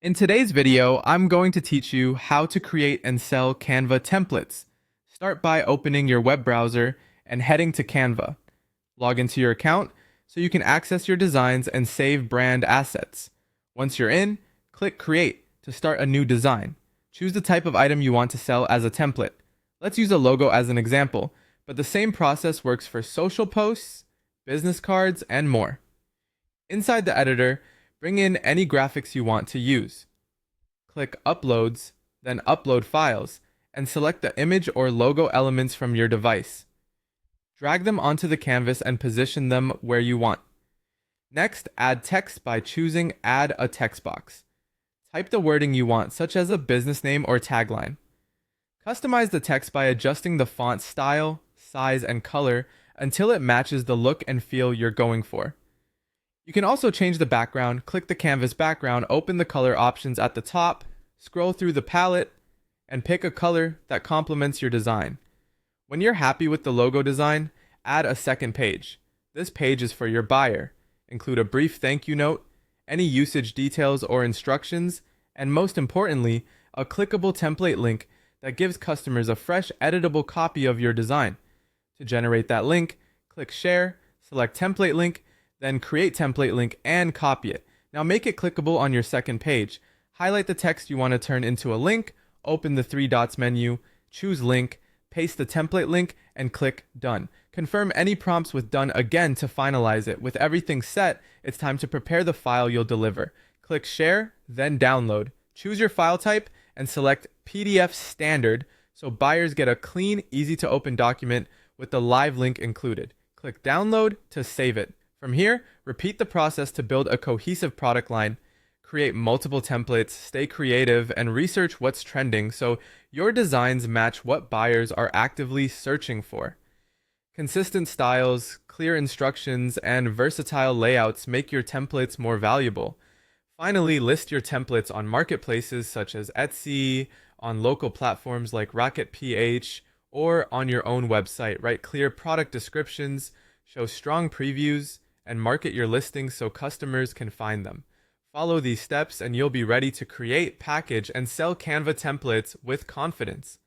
In today's video, I'm going to teach you how to create and sell Canva templates. Start by opening your web browser and heading to Canva. Log into your account so you can access your designs and save brand assets. Once you're in, click Create to start a new design. Choose the type of item you want to sell as a template. Let's use a logo as an example, but the same process works for social posts, business cards, and more. Inside the editor, bring in any graphics you want to use. Click Uploads, then Upload Files, and select the image or logo elements from your device. Drag them onto the canvas and position them where you want. Next, add text by choosing Add a Text Box. Type the wording you want, such as a business name or tagline. Customize the text by adjusting the font style, size, and color until it matches the look and feel you're going for. You can also change the background. Click the canvas background, open the color options at the top, scroll through the palette, and pick a color that complements your design. When you're happy with the logo design, add a second page. This page is for your buyer. Include a brief thank you note, any usage details or instructions, and most importantly, a clickable template link that gives customers a fresh editable copy of your design. To generate that link, click Share, select Template Link, then create template link and copy it. Now make it clickable on your second page. Highlight the text you want to turn into a link, open the three dots menu, choose link, paste the template link, and click Done. Confirm any prompts with Done again to finalize it. With everything set, it's time to prepare the file you'll deliver. Click Share, then Download. Choose your file type and select PDF Standard so buyers get a clean, easy to open document with the live link included. Click Download to save it. From here, repeat the process to build a cohesive product line, create multiple templates, stay creative, and research what's trending so your designs match what buyers are actively searching for. Consistent styles, clear instructions, and versatile layouts make your templates more valuable. Finally, list your templates on marketplaces such as Etsy, on local platforms like Rocket.ph, or on your own website. Write clear product descriptions, show strong previews, and market your listings so customers can find them. Follow these steps and you'll be ready to create, package, and sell Canva templates with confidence.